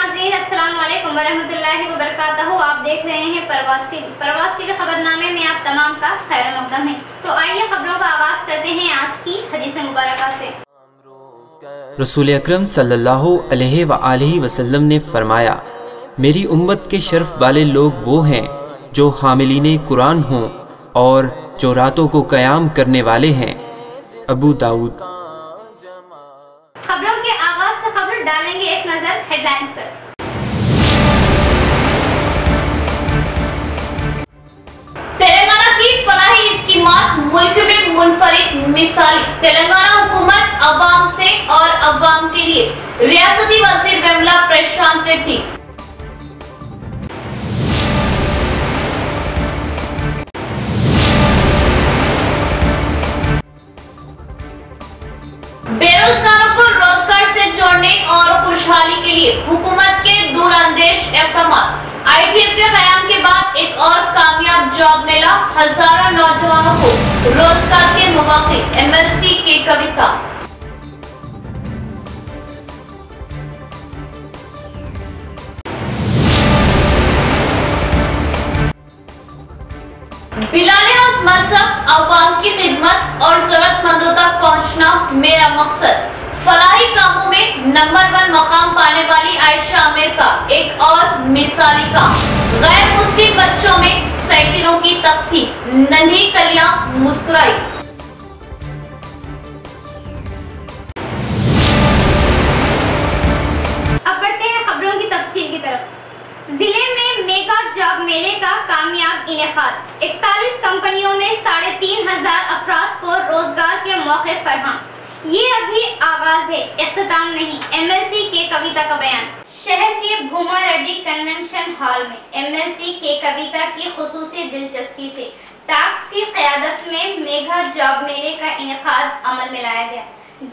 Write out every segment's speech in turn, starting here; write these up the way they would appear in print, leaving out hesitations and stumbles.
नाज़रीन, अस्सलाम वालेकुम वरहमतुल्लाहि वबरकातुहू। आप देख रहे हैं परवास टीवी खबरनामे में आप तमाम का खैर मकदम है। तो आइए खबरों का आगाज करते हैं आज की हदीस मुबारका से। रसूल अकरम सल्लल्लाहु अलैहि वसल्लम ने फरमाया, मेरी उम्मत के शर्फ वाले लोग वो हैं जो हामिलीने कुरान हों और जो रातों को क़याम करने वाले हैं। अबू दाऊद। खबरों के आगाज से खबर डालेंगे एक नजर हेडलाइंस पर। तेलंगाना की फलाही स्कीमात मुल्क में मुनफरिद मिसाली। तेलंगाना हुकूमत अवाम से और अवाम के लिए। रियासती वजीर वेमुला प्रशांत रेड्डी। बेरोजगारों को रोजगार से जोड़ने और खुशहाली के लिए हुकूमत के दूरअंदेश इक़दामात। ITF के क़याम के बाद एक और कामयाब जॉब मेला, हजारों नौजवानों को रोजगार के मौके। MLC के कविता। बिलाले हक मजहब अवाम की खिदमत और जरूरतमंदों तक पहुंचना मेरा मकसद। फलाही कामों में नंबर 1 मकाम पाने वाली आयशा आमिर का एक और मिसाली काम। गैर मुस्लिम बच्चों में साइकिलों की तकसीम, नन्ही कलियां मुस्कुराई। अब बढ़ते हैं खबरों की तफसील की तरफ। जिले में मेगा जॉब मेले का कामयाब इनेकाद। 41 कंपनियों में 3500 अफराद को रोजगार के मौके फराहम। ये अभी आगाज है, इख्तिताम नहीं। MLC के कविता का बयान। शहर के भूमा रेड्डी कन्वेंशन हॉल में MLC के कविता की खुसूसी दिलचस्पी से टैक्स की क़यादत में मेगा जॉब मेले का इनेकाद अमल में लाया गया,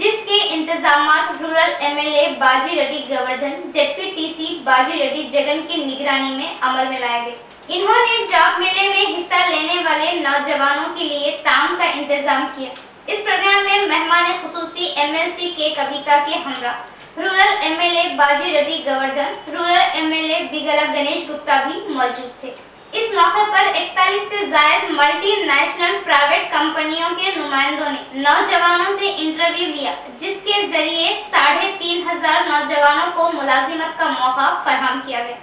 जिसके इंतजामात रूरल MLA बाजी रेड्डी गोवर्धन, ZPTC बाजी रेड्डी जगन की निगरानी में अमल में लाए गए। इन्होंने जॉब मेले में हिस्सा लेने वाले नौजवानों के लिए ताम का इंतजाम किया। इस प्रोग्राम में मेहमान खुसूसी MLC के कविता के हमरा रूरल MLA बाजी रेड्डी गोवर्धन, रूरल MLA बिगला गणेश गुप्ता भी मौजूद थे। इस मौके पर 41 से ज्यादा मल्टीनेशनल प्राइवेट कंपनियों के नुमाइंदों ने नौजवानों से इंटरव्यू लिया, जिसके जरिए 3500 नौजवानों को मुलाजिमत का मौका फराहम किया गया।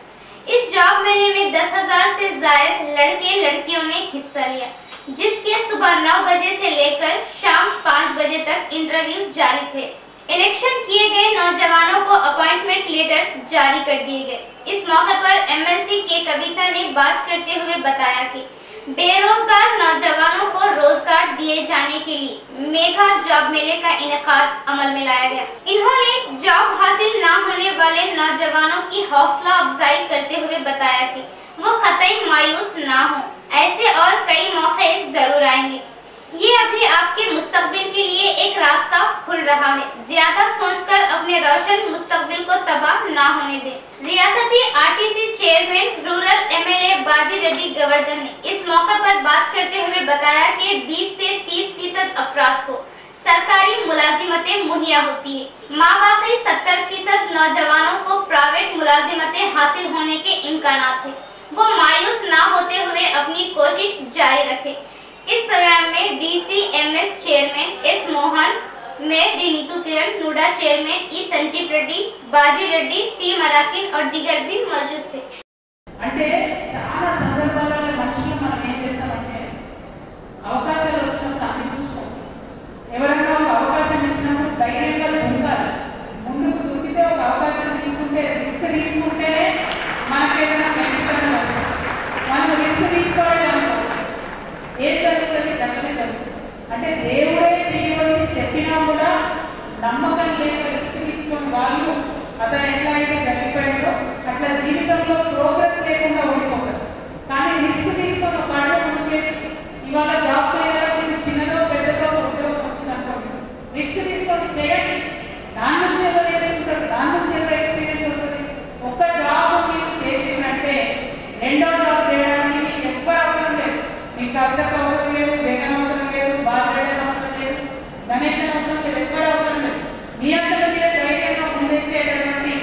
इस जॉब मेले में 10,000 से ज्यादा लड़के लड़कियों ने हिस्सा लिया, जिसके सुबह 9 बजे से लेकर शाम 5 बजे तक इंटरव्यू जारी थे। इलेक्शन किए गए नौजवानों को अपॉइंटमेंट लेटर्स जारी कर दिए गए। इस मौके पर MLC के कविता ने बात करते हुए बताया कि बेरोजगार नौजवानों को रोजगार दिए जाने के लिए मेगा जॉब मेले का इनेकाद अमल में लाया गया। इन्होंने जॉब हासिल न होने वाले नौजवानों की हौसला अफजाई करते हुए बताया कि वो कतई मायूस ना हो, ऐसे और कई मौके जरूर आएंगे। ये अभी आपके मुस्तकबिल के लिए एक रास्ता खुल रहा है। ज्यादा सोचकर अपने रोशन मुस्तकबिल को तबाह ना होने दें। रियासती RTC चेयरमैन रूरल MLA बाजी रेड्डी गोवर्धन ने इस मौके पर बात करते हुए बताया कि 20 से 30% अफराद को सरकारी मुलाजिमतें मुहैया होती है। माँ बाकी 70% नौजवानों को प्राइवेट मुलाजिमतें हासिल होने के इम्कानात है। वो मायूस ना होते हुए अपनी कोशिश जारी रखे। इस प्रोग्राम में DCMS chairman S Mohan, mayor D Neetu Kiran, NUDA chairman E Sanjeev Reddy, Baji Reddy, T मराकिन और दीगर भी मौजूद थे। అంటే చాలా సందర్భాలలో మనుషులు మనం ఏం చేస్తామంటే అవకాశాలు వచ్చినప్పుడు అన్ని చూస్తాం. ఎవరైనా ఒక అవకాశం ఇచ్చినప్పుడు ధైర్యంగా ముందుకు ముందుకు దూకితే ఒక అవకాశం తీసుకుంటే రిస్క్ తీసుకుంటేనే మనకేదైనా బెనిఫిట్ వస్తుంది. మనం రిస్క్ తీసుకోవాలనుకో ఏం జరుగుతుంది? గట్లనే జరుగుతుంది. అంటే దేవుడే దిగి వచ్చి చెప్పినా కూడా నమ్మకం లేక రిస్క్ తీసుకుని వాళ్ళు అతను ఎట్లా అయితే జరిగిపోయాడో అట్లా జీవితంలో ప్రోగ్రెస్ లేకుండా ఓడిపోతారు. కానీ రిస్క్ తీసుకొని ఒక ఆటో ముందుకేసి ఇవాళ జాబ్ చేయడానికి చిన్నదో పెద్దదో ఉద్యోగం వచ్చిందనుకోండి, రిస్క్ తీసుకొని చేయండి. దాని నుంచి ఏదో నేర్చుకుంటారు, దాని నుంచి ఏదో ఎక్స్పీరియన్స్ వస్తుంది. ఒక్క జాబ్ మీరు చేసిందంటే రెండో జాబ్ చేయడానికి మీకు ఎవ్వరు అవసరం లేదు. మీకు కవితకు అవసరం లేదు, జగన్ అవసరం లేదు, బాధ్యత అవసరం లేదు, గణేశన్ అవసరం లేదు, ఎవ్వరు అవసరం లేదు. మీ అందరూ ధైర్యంగా ముందేసేటటువంటి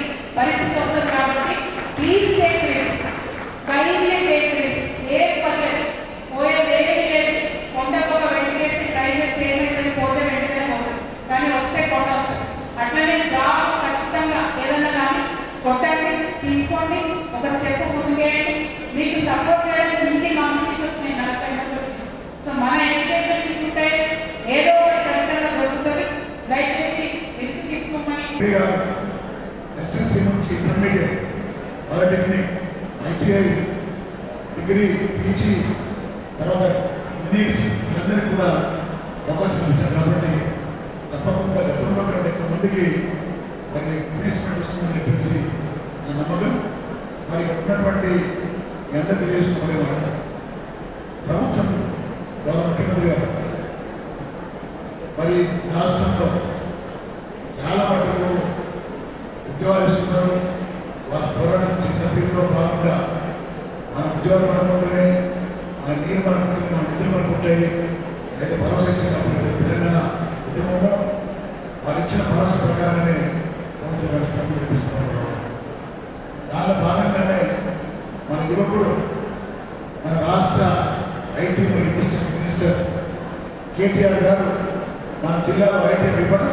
తీసుకోండి, ఒక స్టెప్ ముందుకేయండి. మీకు సపోర్ట్ చేయడానికి ఇంటి కాంపిటీస్ వచ్చినాయి 40 మంది వచ్చినాయి. సో మన ఎడ్యుకేషన్ తీసుకుంటే ఏదో ఒకటి ఖచ్చితంగా దొరుకుతుంది. దయచేసి రిస్క్ తీసుకోమని ఎస్ఎస్సి నుంచి intermediate, polytechnic, ITI, degree, PG, తర్వాత ఇంజనీర్స్ వీళ్ళందరికీ కూడా అవకాశం ఇచ్చారు. కాబట్టి తప్పకుండా గతంలో కంటే ఎక్కువ మందికి మరి ప్లేస్మెంట్ వస్తుందని చెప్పేసి నా నమ్మకం. మరి ఉన్నటువంటి మీ అందరూ తెలియజేసుకునేవాడు ప్రభుత్వం గౌరవ ముఖ్యమంత్రి గారు మరి రాష్ట్రంలో చాలా మటుకు ఉద్యోగాలు ఇస్తున్నారు. వారు పోరాటం చేసిన తీరులో భాగంగా మన ఉద్యోగాలు మనకుంటే, మన నీరు మనకుంటుంది, మన నిధులు మనకుంటాయి. అయితే భరోసా ఇచ్చినప్పుడు తెలంగాణ ఉద్యమంలో వారు ఇచ్చిన భరోసా ప్రకారమే ప్రభుత్వం వ్యవస్థను నిర్మిస్తారు. దానిలో భాగంగానే మన యువకుడు, మన రాష్ట్ర ఐటీ మరియు ఇండస్ట్రీస్ మినిస్టర్ కేటీఆర్ గారు మన జిల్లాలో ఐటీ ఇవ్వడం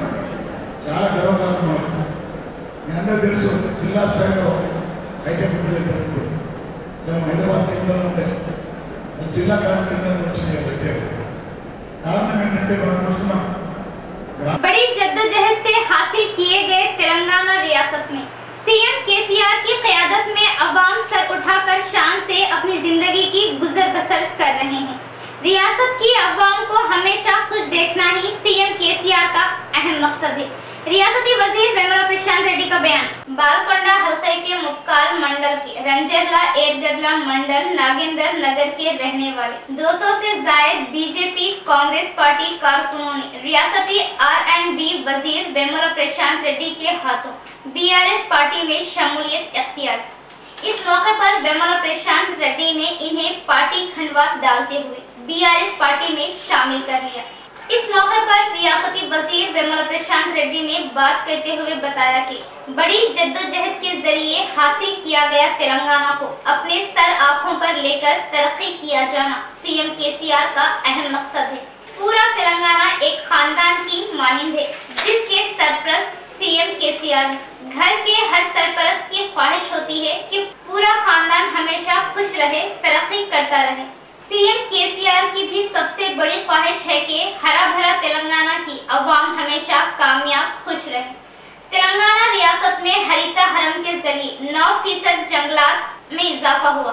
చాలా గర్వకారణం. మీ అందరూ తెలుసు, జిల్లా స్థాయిలో ఐటీ బిడ్డలు జరుగుతుంది. మేము హైదరాబాద్ కేంద్రంలో ఉంటే జిల్లా కేంద్రం వచ్చింది పెట్టారు. కారణం ఏంటంటే మనం చూస్తున్నాం बड़ी जद्दोजहद से हासिल किए गए तेलंगाना रियासत में सीएम केसीआर की क़यादत में अवाम सर उठाकर शान से अपनी जिंदगी की गुजर बसर कर रहे हैं। रियासत की अवाम को हमेशा खुश देखना ही सीएम केसीआर का अहम मकसद है। रियासती वजीर वेमुला प्रशांत रेड्डी का बयान। बालकोंडा हल्के के मुक्काल मंडल के रंजरला एरगडला मंडल नागेंद्र नगर के रहने वाले 200 से जायद बीजेपी कांग्रेस पार्टी कारकुनों ने रियासती R&B वजीर वेमुला प्रशांत रेड्डी के हाथों बीआरएस पार्टी में शमूलियत इख्तियार की। इस मौके पर वेमुला प्रशांत रेड्डी ने इन्हें पार्टी खंडवा डालते हुए बीआरएस पार्टी में शामिल कर लिया। इस मौके पर रियासती वजीर वेमुला प्रशांत रेड्डी ने बात करते हुए बताया कि बड़ी जद्दोजहद के जरिए हासिल किया गया तेलंगाना को अपने सर आंखों पर लेकर तरक्की किया जाना सीएम केसीआर का अहम मकसद है। पूरा तेलंगाना एक खानदान की मानिंद है जिसके सरपरस्त सीएम केसीआर है। घर के हर सरपरस्त की ख्वाहिश होती है कि पूरा खानदान हमेशा खुश रहे, तरक्की करता रहे। सीएम केसीआर की भी सबसे बड़ी ख्वाहिश है कि हरा भरा तेलंगाना की अवाम हमेशा कामयाब खुश रहे। तेलंगाना रियासत में हरिता हरम के जरिए 9% जंगलात में इजाफा हुआ।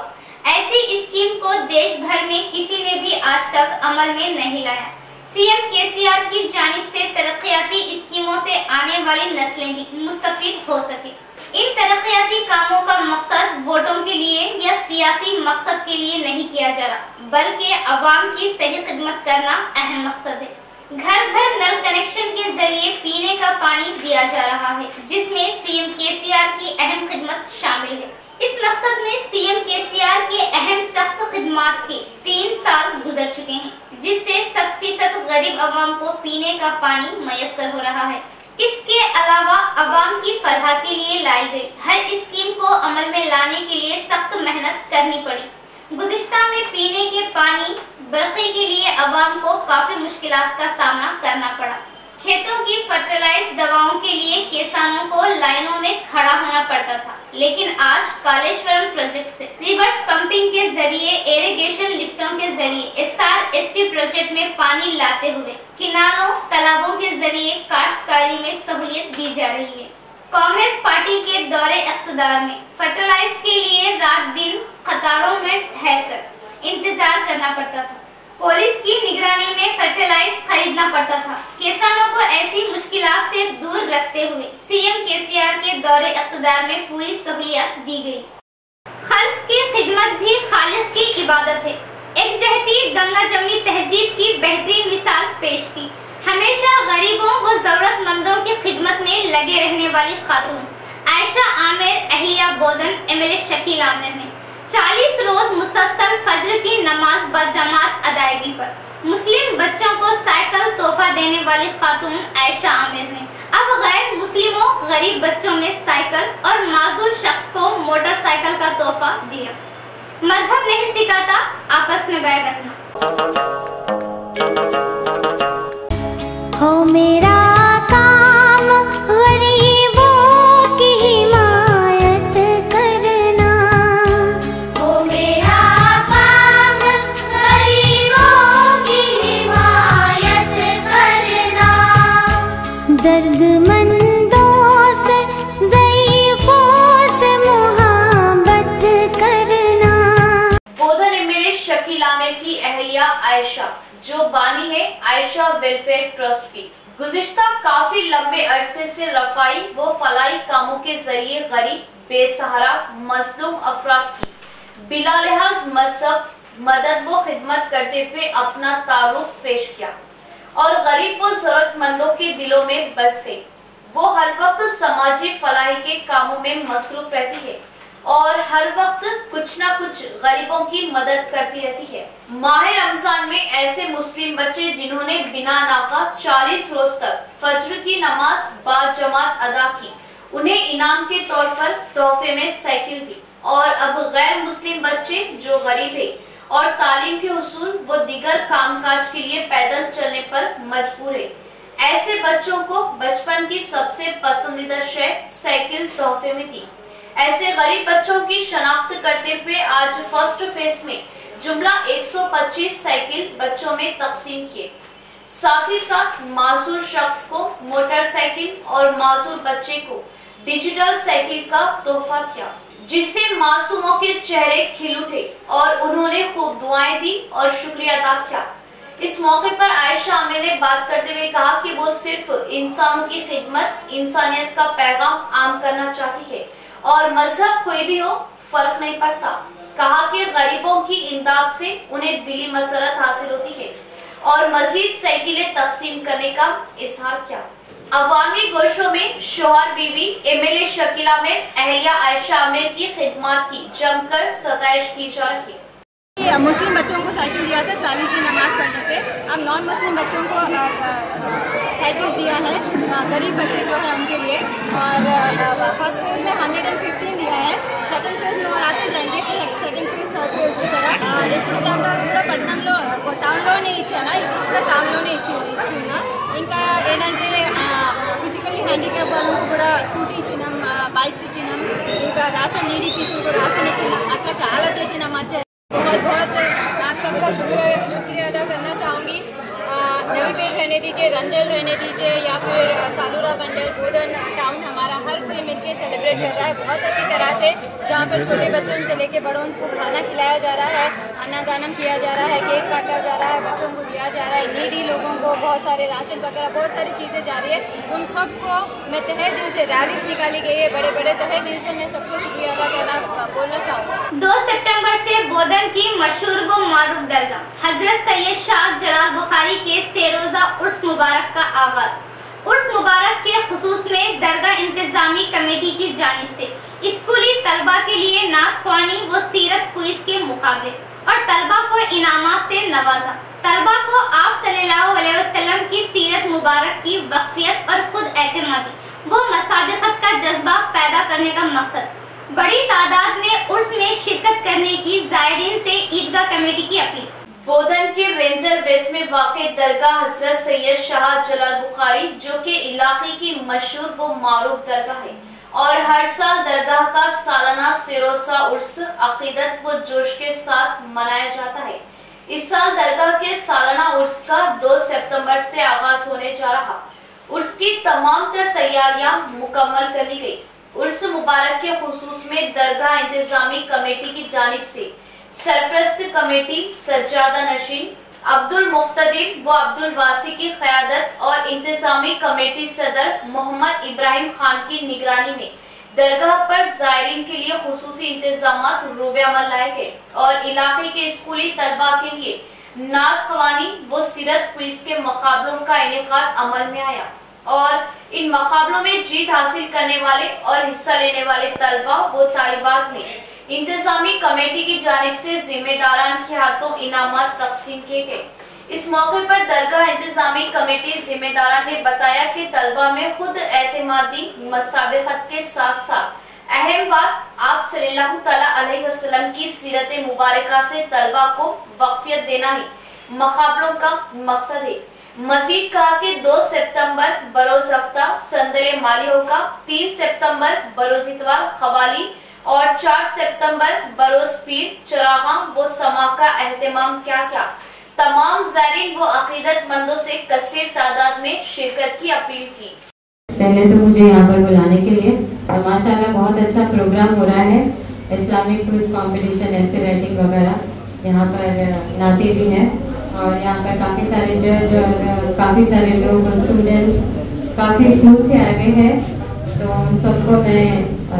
ऐसी स्कीम को देश भर में किसी ने भी आज तक अमल में नहीं लाया। सीएम केसीआर की जानिब से तरक्याती स्कीमों से आने वाली नस्लें भी मुस्तफीद हो सके। इन तरक्याती कामों का मकसद वोटों के लिए या सियासी मकसद के लिए नहीं किया जा रहा, बल्कि अवाम की सही खिदमत करना अहम मकसद है। घर घर नल कनेक्शन के जरिए पीने का पानी दिया जा रहा है, जिसमें सीएम केसीआर की अहम खिदमत शामिल है। इस मकसद में सीएम केसीआर के अहम सख्त खिदमात के 3 साल गुजर चुके हैं, जिससे 100% गरीब अवाम को पीने का पानी मयसर हो रहा है। इसके अलावा अवाम की फलाह के लिए लाई गई हर स्कीम को अमल में लाने के लिए सख्त मेहनत करनी पड़ी। गुज़िश्ता में पीने के पानी बरक़ी के लिए अवाम को काफी मुश्किलात का सामना करना पड़ा। खेतों की फर्टिलाइज दवाओं के लिए किसानों को लाइनों में खड़ा होना पड़ता था, लेकिन आज कालेश्वरम प्रोजेक्ट से रिवर्स पंपिंग के जरिए इरिगेशन लिफ्टों के जरिए SRSP प्रोजेक्ट में पानी लाते हुए किनारों तालाबों के जरिए काश्तकारी में सहूलियत दी जा रही है। कांग्रेस पार्टी के दौरे इक़्तिदार में फर्टिलाइज के लिए रात दिन कतारों में ठहर कर इंतजार करना पड़ता था। पुलिस की निगरानी में फर्टिलाइज खरीदना पड़ता था। किसानों को ऐसी मुश्किलात से दूर रखते हुए सीएम केसीआर के दौरे इक़्तिदार में पूरी सहूलियत दी गई। खल्क़ की खिदमत भी खालिक़ की इबादत है। एक जहती गंगा जमनी तहजीब की बेहतरीन मिसाल पेश की। हमेशा गरीबों व जरूरतमंदों की खिदमत में लगे रहने वाली खातून आयशा आमिर अहलिया बोदन MLA शकील आमिर ने 40 रोज मुसलसल फज्र की नमाज बजमात अदायगी पर मुस्लिम बच्चों को साइकिल तोहफा देने वाली खातून आयशा आमिर ने अब गैर मुस्लिमों गरीब बच्चों में साइकिल और माजूर शख्स को मोटरसाइकिल का तोहफा दिया। मजहब नहीं सिखाता आपस में बैर रखना। हो मेरा काम गरीबों की हिमायत कर आयशा, जो बानी है आयशा वेलफेयर ट्रस्ट की। गुज़िश्ता काफी लंबे अरसे से रफाई व फलाई कामों के जरिए गरीब, बेसहारा, मजलूम अफराद की बिला लिहाज मजहब मदद व खिदमत करते हुए अपना तारुफ पेश किया और गरीब व जरूरतमंदों के दिलों में बस गई। वो हर वक्त समाजी फलाही के कामों में मसरूफ रहती है और हर वक्त कुछ ना कुछ गरीबों की मदद करती रहती है। माह रमजान में ऐसे मुस्लिम बच्चे जिन्होंने बिना नाका 40 रोज तक फज्र की नमाज बाजमात अदा की, उन्हें इनाम के तौर पर तोहफे में साइकिल दी। और अब गैर मुस्लिम बच्चे जो गरीब है और तालीम के हुसूल व दीगर कामकाज के लिए पैदल चलने पर मजबूर है, ऐसे बच्चों को बचपन की सबसे पसंदीदा शय साइकिल तोहफे में दी। ऐसे गरीब बच्चों की शनाख्त करते हुए आज फर्स्ट फेज में जुमला 125 साइकिल बच्चों में तकसीम किए। साथ ही साथ मासूर शख्स को मोटरसाइकिल और मासूर बच्चे को डिजिटल साइकिल का तोहफा किया, जिससे मासूमों के चेहरे खिल उठे और उन्होंने खूब दुआएं दी और शुक्रिया अदा किया। इस मौके पर आयशा आमिर ने बात करते हुए कहा कि वो सिर्फ इंसानों की खिदमत, इंसानियत का पैगाम आम करना चाहती है और मजहब कोई भी हो फर्क नहीं पड़ता। कहा कि गरीबों की इमदाद से उन्हें दिली मसरत हासिल होती है और मजीद साइकिलें तकसीम करने का इजहार किया। अवामी गोशों में शोहर बीवी एमएलए शकीला में अहलिया आयशा आमिर की खिदमत की जमकर सताइश की जा रही है। मुस्लिम बच्चों को साइकिल दिया था 40 की नमाज पढ़ने पे, अब नॉन मुस्लिम बच्चों को साइकिल दिया है, गरीब बच्चे जो हैं उनके लिए। और फर्स्ट फेज में 115 दिया है, सेकंड फेज में और आते जाएंगे, सेकंड फेज थर्ड फेज इस तरह పట్టణంలో టౌన్లోనే ఇచ్చాను, ఇక్కడ టౌన్లోనే ఇచ్చిందా. ఇంకా ఏంటంటే ఫిజికల్లీ హ్యాండిక్యాప్ వాళ్ళకు కూడా స్కూటీ ఇచ్చినాం, బైక్స్ ఇచ్చినాం, ఇంకా రాషన్ నీడీ పీపుల్ కూడా రాషన్ ఇచ్చినాం, అట్లా చాలా చేసినాం. మధ్య बहुत बहुत आप सबका शुक्रिया अदा करना चाहूँगी। नवी पेट रहने दीजिए, रंजल रहने दीजिए या फिर सालूरा बंडल, बोधन टाउन, हमारा हर कोई मिलके सेलिब्रेट कर रहा है बहुत अच्छी तरह से, जहाँ पर छोटे बच्चों से लेके बड़ों को खाना खिलाया जा रहा है, अन्नदानम किया जा रहा है, केक काटा जा रहा है, बच्चों को दिया जा रहा है, नीडी लोगों को बहुत सारे राशन वगैरह बहुत सारी चीज़ें जा रही है। उन सबको मैं तहे दिल से रैलीज निकाली गई है, बड़े बड़े तहे दिल से मैं सबको शुक्रिया अदा करना बोलना चाहूँगा। 2 सितंबर से बोधन की मशहूर व मारूफ दरगाह हजरत सैयद शाह जलाल बुखारी के सेरोजा उर्स मुबारक का आगाज। उर्स मुबारक के खुसूस में दरगाह इंतजामी कमेटी की जानिब से स्कूली तलबा के लिए नात ख्वानी व सीरत क्विज के मुकाबले और तलबा को इनामात से नवाजा। तलबा को आप सल्लल्लाहु अलैहि वसल्लम की सीरत मुबारक की वक्फियत और खुद एतमादी व मसाबिकत का जज्बा पैदा करने का मकसद। बड़ी तादाद में उर्स में शिरकत करने की जायरीन से ईदगाह कमेटी की अपील। बोधन के रेंजर बेस में वाक़ई दरगाह हजरत सैयद शाह जलाल बुखारी जो कि इलाके की मशहूर व मारूफ दरगाह है और हर साल दरगाह का सालाना सिरोसा उर्स अकीदत व जोश के साथ मनाया जाता है। इस साल दरगाह के सालाना उर्स का 2 सितंबर से आगाज होने जा रहा। उर्स की तमाम तर तैयारियां मुकम्मल कर ली गई। उर्स मुबारक के खुसूस में दरगाह इंतजामी कमेटी की जानिब से सरप्रस्त कमेटी सज्जादा नशीन अब्दुल मुख्तदिर व अब्दुल वासी की क़यादत और इंतजामी कमेटी सदर मोहम्मद इब्राहिम खान की निगरानी में दरगाह पर ज़ायरीन के लिए खुसूसी इंतजामात रूबे अमल लाए गए और इलाके के स्कूली तलबा के लिए नात ख्वानी व सीरत क्विज के मुकाबलों का इनेकाद अमल में आया और इन मुकाबलों में जीत हासिल करने वाले और हिस्सा लेने वाले तलबा व तालिबात में इंतजामी कमेटी की जानिब से जिम्मेदारान के हाथों इनामात तकसीम किए गए। इस मौके पर दरगाह इंतजामी कमेटी जिम्मेदारान ने बताया कि तलबा में खुद एतमादी मसाबिकत के साथ साथ अहम बात आप सल्लल्लाहु तआला अलैहि वसल्लम की सीरत मुबारका से तलबा को वक्फियत देना ही मुकाबलों का मकसद है। मजीद कहा कि 2 सितंबर बरोज हफ्ता संदले माली होगा, 3 सितंबर बरोज इतवार खवाली और 4 सितंबर बरोज पीर चरागा वो समा का एहतमाम क्या तमाम ज़ायरीन व अकीदतमंदों से कसीर तादाद में शिरकत की अपील की। पहले तो मुझे यहाँ पर बुलाने के लिए और माशाल्लाह बहुत अच्छा प्रोग्राम हो रहा है। इस्लामिक क्विज कंपटीशन, ऐसे राइटिंग वगैरह, यहाँ पर नाते भी हैं और यहाँ पर काफ़ी सारे जज और काफ़ी सारे लोग स्टूडेंट्स काफ़ी स्कूल से आए हुए हैं, तो उन सबको मैं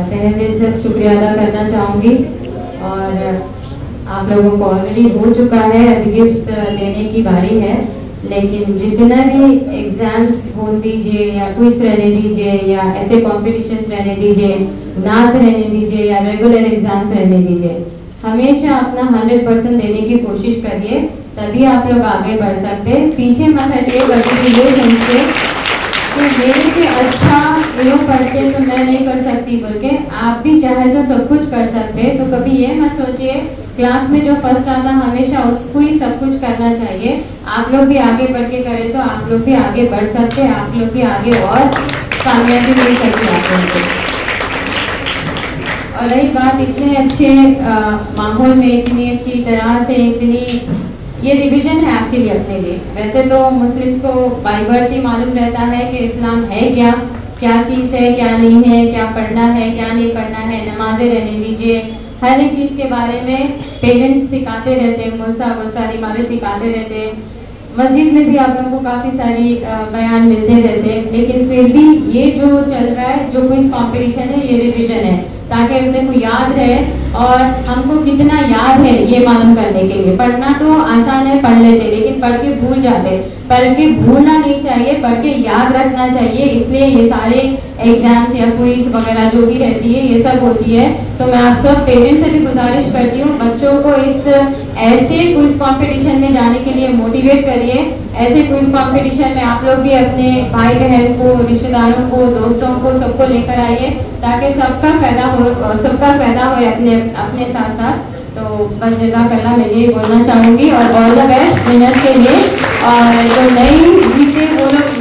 तहे दिल से शुक्रिया अदा करना चाहूँगी। और आप लोगों को ऑलरेडी हो चुका है, अभी गिफ्ट्स देने की बारी है, लेकिन जितना भी एग्ज़ाम्स हो दीजिए या क्विज रहने दीजिए या ऐसे कॉम्पिटिशन्स रहने दीजिए, नात रहने दीजिए या रेगुलर एग्ज़ाम्स रहने दीजिए, हमेशा अपना 100% देने की कोशिश करिए, तभी आप लोग आगे बढ़ सकते हैं। पीछे मत हटिए कभी भी ये समझिए कि मेरे से अच्छा लोग पढ़ते तो मैं नहीं कर सकती, बल्कि आप भी चाहे तो सब कुछ कर सकते हैं। तो कभी ये मत सोचिए क्लास में जो फर्स्ट आता हमेशा उसको ही सब कुछ करना चाहिए। आप लोग भी आगे बढ़ के करें तो आप लोग भी आगे बढ़ सकते हैं, आप लोग भी आगे और कामयाबी मिल सकती है आप लोगों को। और रही बात इतने अच्छे माहौल में, इतनी अच्छी तरह से, इतनी ये रिवीजन है एक्चुअली अपने लिए। वैसे तो मुस्लिम्स को बाय बर्थ ही मालूम रहता है कि इस्लाम है क्या, क्या चीज़ है, क्या नहीं है, क्या पढ़ना है, क्या नहीं पढ़ना है, नमाजें रहने दीजिए, हर एक चीज़ के बारे में पेरेंट्स सिखाते रहते हैं, मौलवी साहब और सारी इमामें सिखाते रहते हैं। मस्जिद में भी आप लोगों को काफ़ी सारी बयान मिलते रहते हैं, लेकिन फिर भी ये जो चल रहा है, जो क्विज कंपटीशन है, ये रिवीजन है ताकि अपने को याद रहे और हमको कितना याद है ये मालूम करने के लिए। पढ़ना तो आसान है, पढ़ लेते, लेकिन पढ़ के भूल जाते। पढ़ के भूलना नहीं चाहिए, पढ़ के याद रखना चाहिए। इसलिए ये सारे एग्जाम्स या क्विज वगैरह जो भी रहती है ये सब होती है। तो मैं आप सब पेरेंट्स से भी गुजारिश करती हूँ, बच्चों को इस ऐसे क्विज कंपटीशन में जाने के लिए मोटिवेट करिए। ऐसे क्विज कंपटीशन में आप लोग भी अपने भाई बहन को, रिश्तेदारों को, दोस्तों को, सबको लेकर आइए ताकि सबका फायदा हो अपने साथ साथ। तो बस जज़ाकल्लाह मैं यही बोलना चाहूँगी और ऑल द बेस्ट विनर्स के लिए। और जो नहीं जीते वो लोग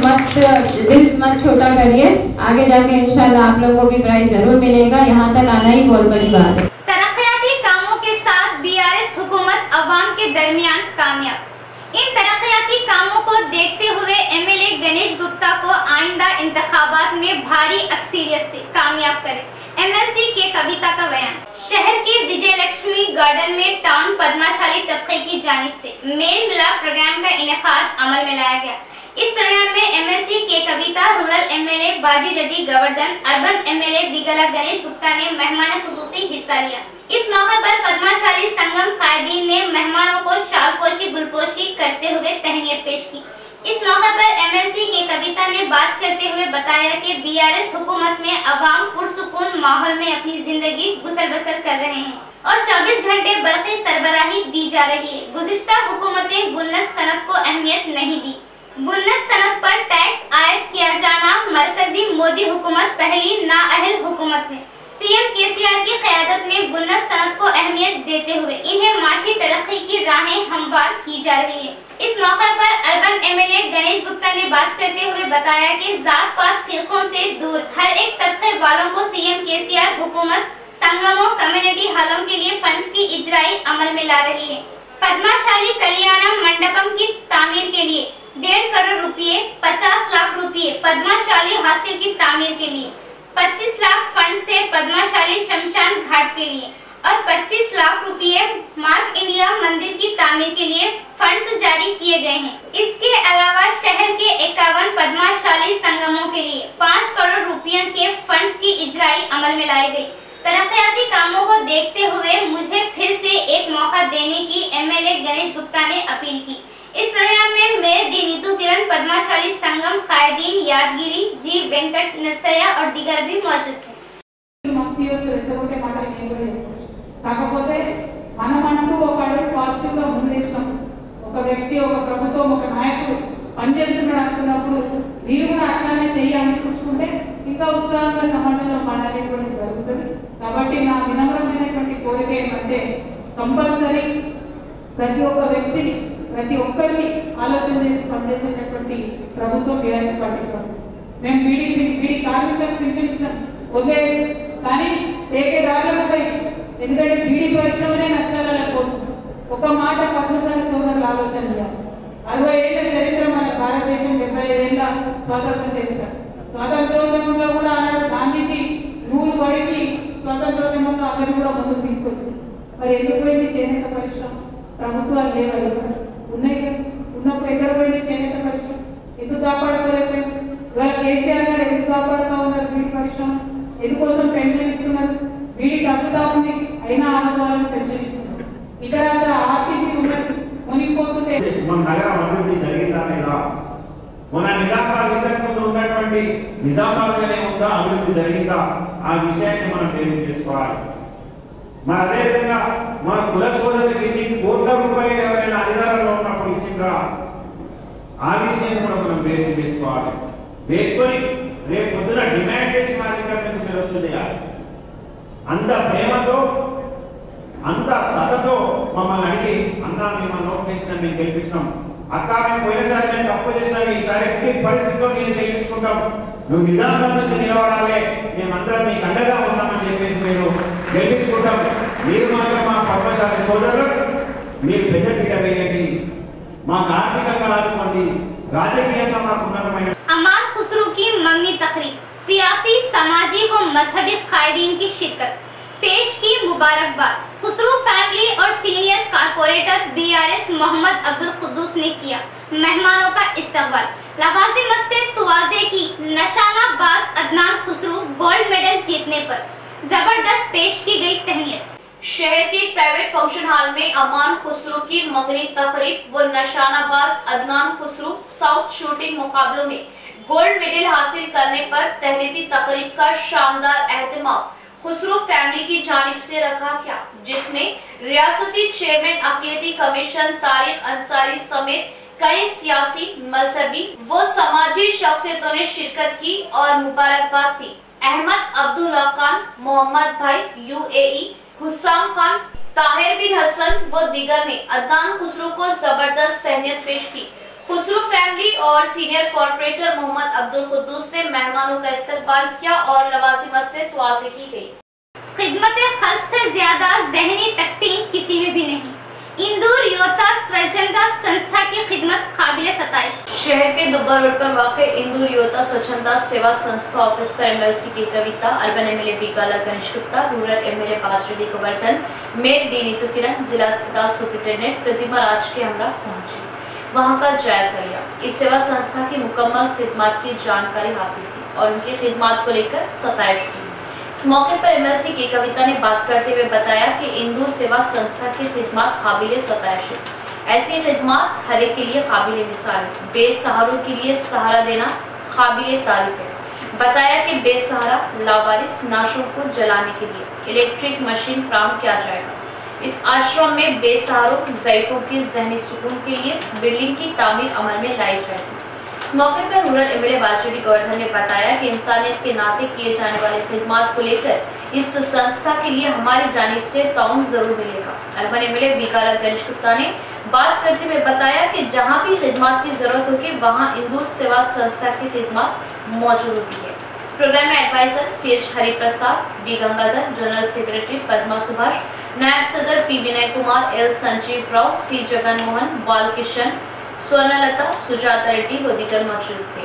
दिल मत छोटा करिए, आगे जाके इंशाल्लाह आप लोगों को भी प्राइज जरूर मिलेगा। यहाँ तक आना ही बहुत बड़ी बात है। तरक्याती कामों के साथ बीआरएस हुकूमत अवाम के दरमियान कामयाब। इन तरक्याती कामों को देखते हुए एमएलए गणेश गुप्ता को आइंदा इंतखाबात में भारी अक्सरियत से कामयाब करें, एमएलसी के कविता का बयान। शहर के विजय लक्ष्मी गार्डन में टाउन पद्माशाली तबके की जानिब से मेल मिलाप प्रोग्राम का इनेकाद अमल में लाया गया। इस प्रोग्राम में एमएलसी के कविता, रूरल एमएलए बाजी रेड्डी गोवर्धन, अर्बन एमएलए बिगला गणेश गुप्ता ने मेहमान खुसूसी हिस्सा लिया। इस मौके पर पद्माशाली संगम कायदीन ने मेहमानों को शालपोशी गुलपोशी करते हुए तहनीत पेश की। इस मौके पर एमएलसी के कविता ने बात करते हुए बताया कि बीआरएस हुकूमत में अवाम पुरसुकून माहौल में अपनी जिंदगी गुजर बसर कर रहे हैं और 24 घंटे बरक़ी सरबराही दी जा रही है। गुज़िश्ता हुकूमतें बुन्नस सनत को अहमियत नहीं दी। बुन्नस सनत पर टैक्स आयद किया जाना मरकजी मोदी हुकूमत पहली नाअहल हुकूमत है। सीएम केसीआर की क़यादत में बुन्नस सनत को अहमियत देते हुए इन्हें माशी तरक्की की राहें हमवार की जा रही है। इस मौके पर अर्बन एमएलए गणेश गुप्ता ने बात करते हुए बताया कि जात पात फिरकों से दूर हर एक तबके वालों को सीएम केसीआर हुकूमत संगमों, कम्युनिटी हॉलों के लिए फंड्स की इजराई अमल में ला रही है। पद्माशाली कल्याणम मंडपम की तामीर के लिए 1.5 करोड़ रुपए, 50 लाख रुपए पद्माशाली हॉस्टल की तामीर के लिए, 25 लाख फंड से पद्माशाली शमशान घाट के लिए और 25 लाख रुपए मार्क इंडिया मंदिर की तामीर के लिए फंड्स जारी किए गए हैं। इसके अलावा शहर के 51 पद्माशाली संगमों के लिए 5 करोड़ रुपयों के फंड्स की इजराई अमल में लाई गई। तरक्याती कामों को देखते हुए मुझे फिर से एक मौका देने की एमएलए गणेश गुप्ता ने अपील की। इस प्रोग्राम में मेयर डी नीतू किरण, पद्माशाली संगम कायदीन यादगिरी, जी वेंकट नरसయ్య और दीगर भी मौजूद थे। కాకపోతే మనమంటూ ఒక అడుగు పాజిటివ్ గా ముందేస్తాం. ఒక వ్యక్తి, ఒక ప్రభుత్వం, ఒక నాయకుడు పనిచేస్తున్నాడు అనుకున్నప్పుడు మీరు కూడా అట్లానే చేయాలని కూర్చుకుంటే ఇంకా ఉత్సాహంగా సమాజంలో మాట్లాడేటువంటి జరుగుతుంది. కాబట్టి నా వినమ్రమైనటువంటి కోరిక ఏమంటే కంపల్సరీ ప్రతి ఒక్క వ్యక్తిని, ప్రతి ఒక్కరిని ఆలోచన చేసి పనిచేసేటటువంటి ప్రభుత్వం బీఆర్ఎస్ పార్టీ. మేము బీడీ కార్మికులకు పెన్షన్ ఇచ్చాం, వదిలేయచ్చు, కానీ ఏకే దారులకు కూడా ఇచ్చాం. ఎందుకంటే బీడీ పరిశ్రమనే నష్టాలలో పోతుంది. ఒక మాట పద్మశాలి సోదరులు ఆలోచన చేయాలి. 60 ఏళ్ల చరిత్ర మన భారతదేశం, 75 ఏళ్ల స్వాతంత్ర చరిత్ర. స్వాతంత్రోద్యమంలో కూడా ఆనాడు గాంధీజీ నూలు పడికి స్వాతంత్రోద్యమంలో అందరూ కూడా ముందుకు తీసుకొచ్చింది. మరి ఎందుకు పోయింది చేనేత పరిశ్రమ? ప్రభుత్వాలు లేవు, ఉన్నాయి కదా. ఉన్నప్పుడు ఎక్కడ పోయింది చేనేత పరిశ్రమ? ఎందుకు కాపాడుకోలేకపోయింది? ఇవాళ కేసీఆర్ గారు ఎందుకు కాపాడుతూ ఉన్నారు బీడీ పరిశ్రమ? ఎందుకోసం పెన్షన్ ఇస్తున్నారు? బీడీ తగ్గుతా ఉంది అయినా ఆనందాలను పెన్షన్ ఇస్తున్నారు. ఇతర ఆర్టీసీ ఉన్నది మునిగిపోతుంటే మన నగరం అభివృద్ధి జరిగిందా లేదా? మన నిజామాబాద్ ఇంతకు ముందు ఉన్నటువంటి నిజామాబాద్గానే ఉందా, అభివృద్ధి జరిగిందా? ఆ విషయాన్ని మనం తెలియజేసుకోవాలి. మరి అదేవిధంగా మన కుల సోదరులకి ఎన్ని కోట్ల రూపాయలు ఎవరైనా అధికారంలో ఉన్నప్పుడు ఇచ్చిండ్రా, ఆ విషయాన్ని కూడా మనం వేరు చేసుకోవాలి. వేసుకొని రేపు పొద్దున డిమాండ్ చేసి మా దగ్గర నుంచి మీరు వసూలు చేయాలి. అంత ప్రేమతో అంత సతతో మమ్మల్ని అడిగి అన్నా మేము నోట్ చేసినా మేము గెలిపించినాం, అక్క మేము పోయినసారి నేను తప్పు చేసినాం, ఈసారి ఎట్టి పరిస్థితిలో నేను గెలిపించుకుంటాం, నువ్వు నిజామాబాద్ నుంచి నిలబడాలి, మేమందరం మీకు అండగా ఉన్నామని చెప్పేసి మీరు గెలిపించుకుంటాం. మీరు మాత్రం మా పద్మశాలి సోదరులు మీరు పెద్ద పీట వేయండి, మాకు ఆర్థికంగా ఆదుకోండి, రాజకీయంగా మాకు ఉన్నతమైన अमान खुसरू की मंगनी तकरीब, सियासी, समाजी व मजहबी कायदीन की शिरकत, पेश की मुबारकबाद। खुसरू फैमिली और senior corporator BRS Mohammed Abdul Quddus ने किया मेहमानों का इस्तकबाल। लवाजी मस्जिद तुवाजे की निशानाबाज अदनान खुसरू गोल्ड मेडल जीतने पर जबरदस्त पेश की गई तहनीत। शहर के प्राइवेट फंक्शन हॉल में अमान खुसरू की मंगनी तकरीब व निशानाबाज अदनान खुसरू साउथ शूटिंग मुकाबलों में गोल्ड मेडल हासिल करने पर तहनीती तकरीब का शानदार एहतमाम खुसरू फैमिली की जानिब से रखा गया, जिसमें रियासती चेयरमैन अक़ीदती कमीशन तारिक अंसारी समेत कई सियासी, मजहबी व समाजी शख्सियतों ने शिरकत की और मुबारकबाद दी। अहमद अब्दुल्ला खान, मोहम्मद भाई UAE, हुस्साम खान, ताहिर बिन हसन व दीगर ने अदनान खुसरू को जबरदस्त तहनीत पेश की। खुसरू फैमिली और सीनियर कॉर्पोरेटर मोहम्मद अब्दुल कुद्दूस ने मेहमानों का इस्तकबाल किया और लवाजिमत से दुआएं की गई। खिदमत खल्क से ज्यादा जहनी तकसीम किसी में भी नहीं। इंदूर योता स्वच्छंदा संस्था की खिदमत काबिल सताइश। शहर के दुब्बर रोड पर वाक़ इंदूर योता स्वच्छंदा सेवा संस्था ऑफिस पर MLC K Kavitha, urban MLA Bigala Ganesh Gupta, rural MLA Bajireddy Govardhan, mayor D Neetu Kiran, जिला अस्पताल सुपरिटेंडेंट प्रतिमा राज के हमरा पहुंचे, वहां का जायजा लिया, इस सेवा संस्था की मुकम्मल खिदमत की जानकारी हासिल की और उनकी खिदमत को लेकर सताइश की। इस मौके पर MLC की कविता ने बात करते हुए बताया कि इंदूर सेवा संस्था की खिदमत काबिले सताइश है। ऐसी खिदमत हर एक के लिए काबिले मिसाल है। बेसहारों के लिए सहारा देना काबिले तारीफ है। बताया कि बेसहारा लावारिस नाशों को जलाने के लिए इलेक्ट्रिक मशीन फ्राहम किया जाएगा। इस आश्रम में बेसहारों ज़ईफों के ज़हनी सुकून के लिए बिल्डिंग की तामीर अमल में लाई जाएगी। इस मौके पर रूरल MLA बाजरेडी गोवर्धन ने बताया कि इंसानियत के नाते किए जाने वाली खिदमत को लेकर इस संस्था के लिए हमारी जानिब से ताउन जरूर मिलेगा। अर्बन MLA बीकाला गणेश गुप्ता ने बात करते हुए बताया कि जहां भी खिदमत की जरूरत होगी वहां इंदूर सेवा संस्था की खिदमत मौजूद होती है। प्रोग्राम में advisor CH Hariprasad, B Gangadhar, general secretary Padma Subhash, नायब सदर P Vinay Kumar, L Sanjeev Rao, C Jagan Mohan, Balkishan, Swarnalatha, Sujatha Reddy వదిగర్ మౌజూద్ थे।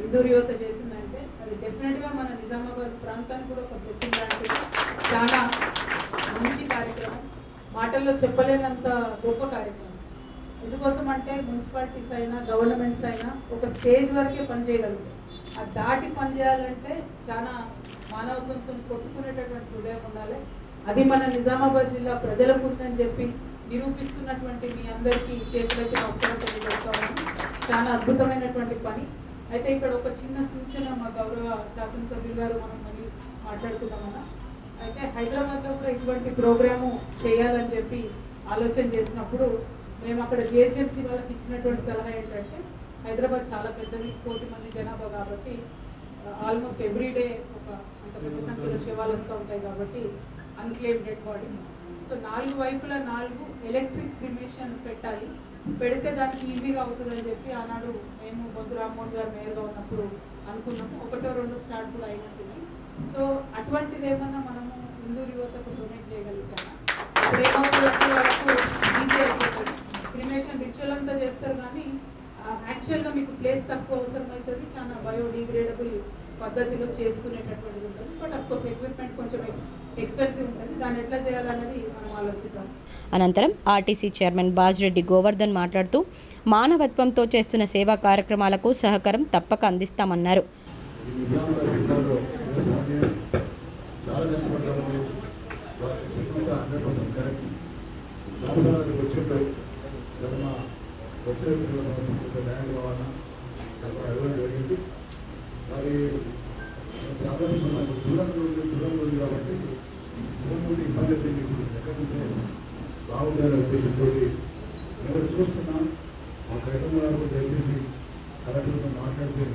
ఇందూర్ యువత చేసిందంటే అది డెఫినెట్ గా మన నిజామాబాద్ ప్రాంతానికి కూడా ఒక బ్లెస్సింగ్ లాంటిది, చాలా మంచి కార్యక్రమం, మాటల్లో చెప్పలేనంత గొప్ప కార్యక్రమం. ఎందుకోసం అంటే మున్సిపాలిటీస్ అయినా గవర్నమెంట్స్ అయినా ఒక స్టేజ్ వరకే పనిచేయగలుగుతాయి, అది దాటి పనిచేయాలంటే చాలా మానవత్వంతో కొట్టుకునేటటువంటి హృదయం ఉండాలి. అది మన నిజామాబాద్ జిల్లా ప్రజలకు ఉందని చెప్పి నిరూపిస్తున్నటువంటి మీ అందరికీ చేతులకి నమస్కారం తెలియజేస్తామని. చాలా అద్భుతమైనటువంటి పని. అయితే ఇక్కడ ఒక చిన్న సూచన మా గౌరవ శాసనసభ్యులు గారు మనం మళ్ళీ మాట్లాడుతున్నామన్నా, అయితే హైదరాబాద్లో కూడా ఇటువంటి ప్రోగ్రాము చేయాలని చెప్పి ఆలోచన చేసినప్పుడు మేము అక్కడ GHMC వాళ్ళకి ఇచ్చినటువంటి సలహా ఏంటంటే, హైదరాబాద్ చాలా పెద్దది, 1 కోటి మంది జనాభా కాబట్టి ఆల్మోస్ట్ ఎవ్రీడే ఒక అంత పెద్ద సంఖ్యలో శవాలు వస్తూ ఉంటాయి కాబట్టి అన్క్లేమ్ డెడ్ బాడీస్. సో 4 వైపులా 4 ఎలక్ట్రిక్ క్రిమేషన్ పెట్టాలి, పెడితే దానికి ఈజీగా అవుతుందని చెప్పి ఆనాడు మేము బొద్దు రామ్మోహన్ గారు మేయర్గా ఉన్నప్పుడు అనుకున్నాము. 1 or 2 స్టార్ట్ కూడా అయినట్టుంది. సో అటువంటిది ఏమన్నా మనము ఇందూర్ యువతకు డొనేట్ చేయగలుగుతాము. ఇప్పుడు ఏమవుతుందంటే వరకు ఈజీ అయిపోతుంది, క్రిమేషన్ రిచువల్ అంతా చేస్తారు కానీ యాక్చువల్గా మీకు ప్లేస్ తక్కువ అవసరం అవుతుంది, చాలా బయోడిగ్రేడబుల్ పద్ధతిలో చేసుకునేటటువంటిది ఉంటుంది. బట్ అఫ్కోర్స్ ఎక్విప్మెంట్ కొంచెం ఎక్స్పెన్సివ్ ఉంటుంది. దాన్ని ఎట్లా చేయాలనేది మనం ఆలోచిద్దాం. అనంతరం ఆర్టీసీ చైర్మన్ బాజిరెడ్డి గోవర్ధన్ మాట్లాడుతూ మానవత్వంతో చేస్తున్న సేవా కార్యక్రమాలకు సహకారం తప్పక అందిస్తామన్నారు. మరి చాలా దూరం ఉంది కాబట్టి ఇబ్బంది ఎక్కడంటే బాగుండాలనే ఉద్దేశంతో నేను చూస్తున్నాం. మా కైతమ్మ దయచేసి కలెక్టర్తో మాట్లాడితే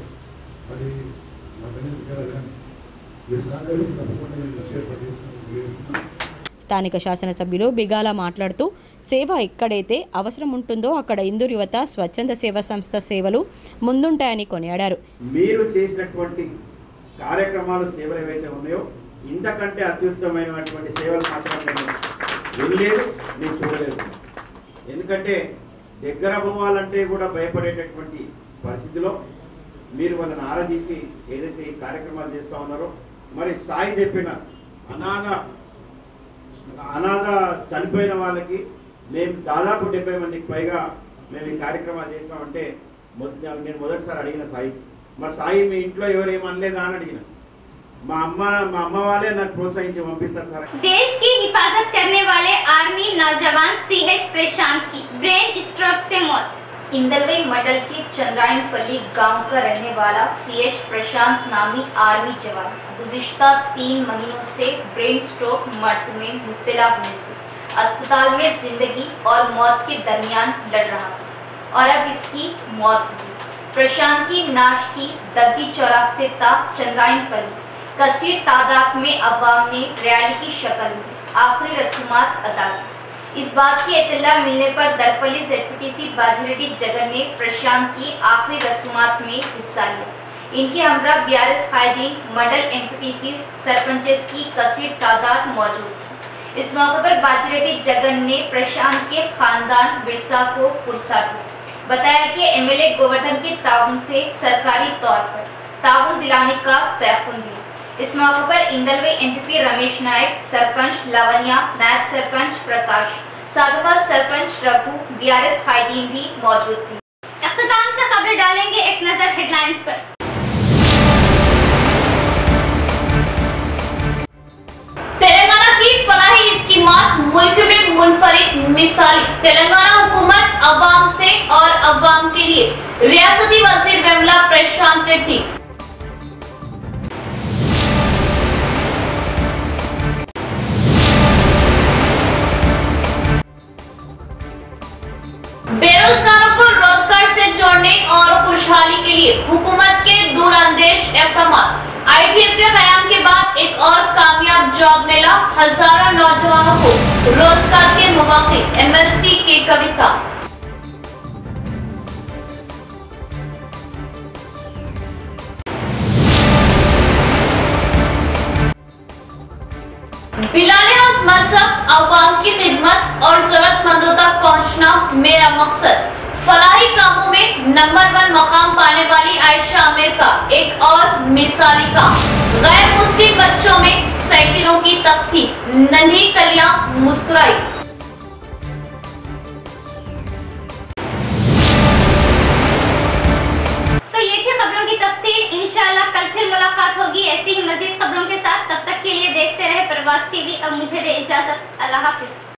మరి మా దగ్గర కానీ మీరు సహకరిస్తే తప్పకుండా నేను చేపట్టిస్తున్నాను. స్థానిక శాసనసభ్యులు బిగాల మాట్లాడుతూ సేవ ఎక్కడైతే అవసరం ఉంటుందో అక్కడ ఇందూరు యువత స్వచ్ఛంద సేవా సంస్థ సేవలు ముందుంటాయని కొనియాడారు. మీరు చేసినటువంటి కార్యక్రమాలు సేవలు ఏవైతే ఉన్నాయో ఇంతకంటే అత్యుత్తమైనటువంటి సేవలు మాత్రం వినలేదు, నేను చూడలేదు. ఎందుకంటే దగ్గర పోవాలంటే కూడా భయపడేటటువంటి పరిస్థితిలో మీరు వాళ్ళని ఆరాధీసి ఏదైతే ఈ కార్యక్రమాలు చేస్తూ ఉన్నారో, మరి సాయి చెప్పిన అనాథ చనిపోయిన వాళ్ళకి మేము దాదాపు 70 మందికి పైగా మేము ఈ కార్యక్రమాలు చేస్తామంటే నేను మొదటిసారి అడిగిన సాయి, మరి సాయి మీ ఇంట్లో ఎవరు ఏమనలేదా అని అడిగిన. మా అమ్మ వాళ్ళే నాకు ప్రోత్సహించి పంపిస్తారు సార్. देश की हिफाजत करने वाले आर्मी नौजवान CH प्रशांत की ब्रेन स्ट्रोक से मौत। इंदलवे मंडल के चंद्रायनपल्ली गांव का रहने वाला CH प्रशांत नामी आर्मी जवान गुज़िश्ता 3 महीनों से ब्रेन स्ट्रोक मर्ज में मुब्तला होने से अस्पताल में जिंदगी और मौत के दरमियान लड़ रहा था और अब इसकी मौत हुई। प्रशांत की नाश की दग्गी चौरास्ते तक चंद्रायनपल्ली कसीर तादाद में अवाम ने रैली की शक्ल में आखिरी रसूमात अदा की। इस बात की इत्तला मिलने पर दरपल्ली ZPTC बाजिरेड्डी जगन ने प्रशांत की आखिरी रसूमात में हिस्सा लिया। इनके हमरा BRS कायदीन मंडल MPTC सरपंचेस की कसीर तादाद मौजूद थी। इस मौके पर बाजिरेड्डी जगन ने प्रशांत के खानदान बिरसा को पुरस्कार दिया। बताया कि MLA गोवर्धन के ताउन से सरकारी तौर पर ताउन दिलाने का तयफुन दिया। इस मौके पर इंदलवे MPP रमेश नायक, सरपंच लवनिया, नायब सरपंच प्रकाश, साबिका सरपंच रघु, BRS कायदीन भी मौजूद थे। अख्ताम से खबर डालेंगे एक नजर हेडलाइंस पर। तेलंगाना की फलाही स्कीमात मुल्क में मुनफरिद मिसाली। तेलंगाना हुकूमत अवाम से और अवाम के लिए। रियासती वजीर वेमुला प्रशांत रेड्डी। बेरोजगारों को रोजगार से जोड़ने और खुशहाली के लिए हुकूमत के दूरअंदेश इक़दामात। ITF के क़याम के बाद एक और कामयाब जॉब मिला हजारों नौजवानों को रोजगार के मौके। MLC की कविता। बिलाले हक मजहब अवाम की खिदमत और जरूरतमंदों तक पहुंचना मेरा मकसद। फलाही कामों में नंबर 1 मकाम पाने वाली आयशा आमिर का एक और मिसाली काम। गैर मुस्लिम बच्चों में साइकिलों की तकसीम। नन्ही कलियां मुस्कुराई। तो ये थी खबरों की तफसील। इंशाल्लाह कल फिर मुलाकात होगी ऐसी ही मजीद खबरों के साथ। तब तक के लिए देखते रहे प्रवास TV। अब मुझे दे इजाजत। अल्लाह हाफिज।